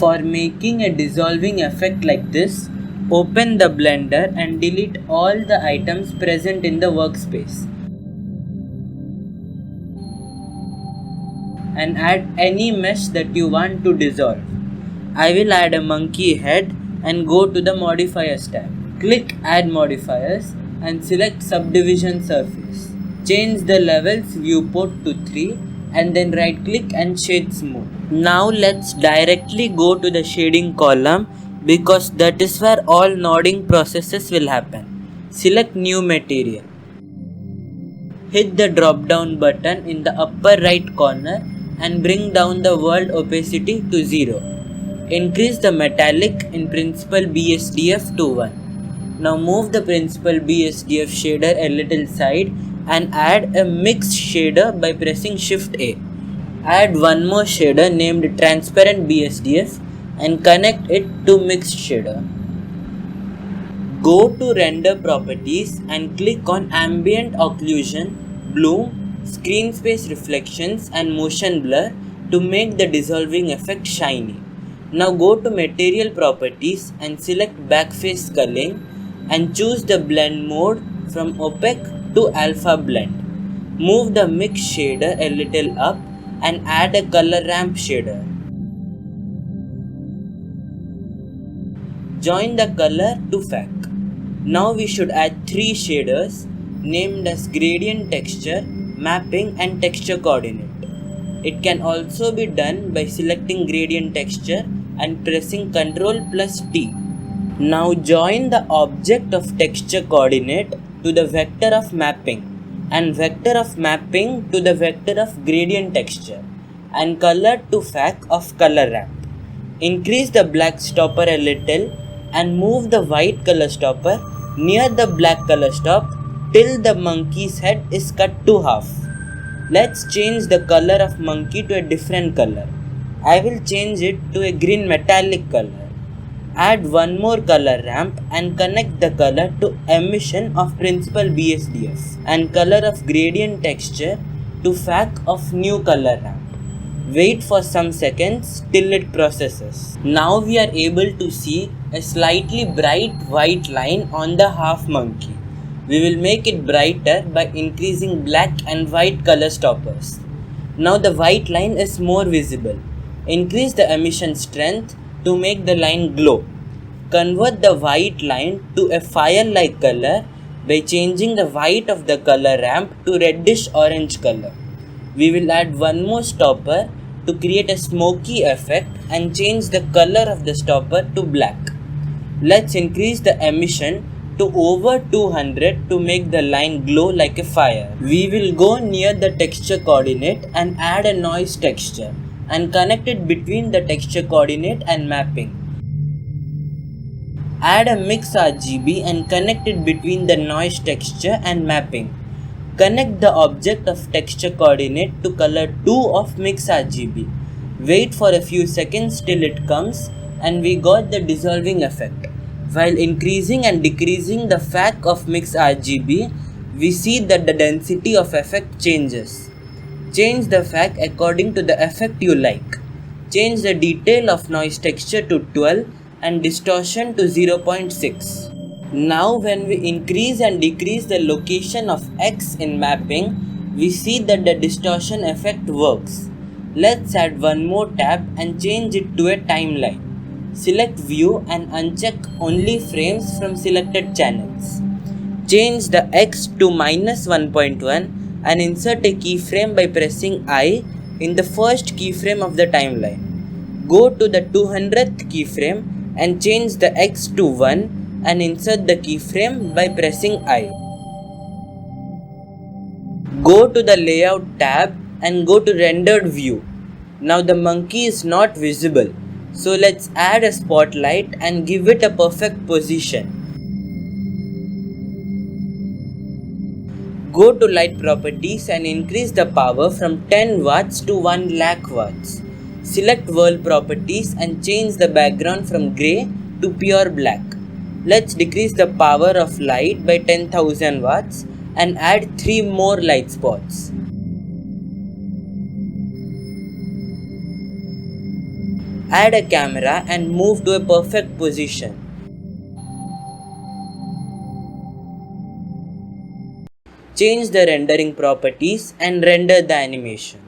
For making a dissolving effect like this, open the blender and delete all the items present in the workspace. And add any mesh that you want to dissolve. I will add a monkey head and go to the modifiers tab. Click add modifiers and select subdivision surface. Change the levels viewport to 3 and then right click and shade smooth. Now let's directly go to the shading column because that is where all nodding processes will happen. Select new material. Hit the drop down button in the upper right corner and bring down the world opacity to 0. Increase the metallic in principal BSDF to 1. Now move the principal BSDF shader a little side and add a mixed shader by pressing Shift A. Add one more shader named transparent BSDF and connect it to mixed shader. Go to render properties and click on ambient occlusion, bloom, screen space reflections and motion blur to make the dissolving effect shiny. Now go to material properties and select backface culling and choose the blend mode from opaque to alpha blend. Move the mix shader a little up and add a color ramp shader. Join the color to FAC. Now we should add 3 shaders named as gradient texture, mapping and texture coordinate. It can also be done by selecting gradient texture and pressing Ctrl+T. Now join the object of texture coordinate to the vector of mapping and vector of mapping to the vector of gradient texture and color to FAC of color ramp. Increase the black stopper a little and move the white color stopper near the black color stop till the monkey's head is cut to half. Let's change the color of monkey to a different color. I will change it to a green metallic color. Add one more color ramp and connect the color to emission of principal BSDF and color of gradient texture to FAC of new color ramp. Wait for some seconds till it processes. Now we are able to see a slightly bright white line on the half monkey. We will make it brighter by increasing black and white color stoppers. Now the white line is more visible. Increase the emission strength to make the line glow. Convert the white line to a fire-like color by changing the white of the color ramp to reddish orange color. We will add one more stopper to create a smoky effect and change the color of the stopper to black. Let's increase the emission to over 200 to make the line glow like a fire. We will go near the texture coordinate and add a noise texture and connect it between the texture coordinate and mapping. Add a mix RGB and connect it between the noise texture and mapping. Connect the object of texture coordinate to color 2 of mix RGB. Wait for a few seconds till it comes and we got the dissolving effect. While increasing and decreasing the FAC of mix RGB, we see that the density of effect changes. Change the FAC according to the effect you like. Change the detail of noise texture to 12 and distortion to 0.6. Now when we increase and decrease the location of X in mapping, we see that the distortion effect works. Let's add one more tab and change it to a timeline. Select view and uncheck only frames from selected channels. Change the X to -1.1 and insert a keyframe by pressing I in the first keyframe of the timeline. Go to the 200th keyframe and change the X to 1 and insert the keyframe by pressing I. Go to the layout tab and go to rendered view. Now the monkey is not visible. So let's add a spotlight and give it a perfect position. Go to light properties and increase the power from 10 watts to 1 lakh watts. Select world properties and change the background from grey to pure black. Let's decrease the power of light by 10,000 watts and add 3 more light spots. Add a camera and move to a perfect position. Change the rendering properties and render the animation.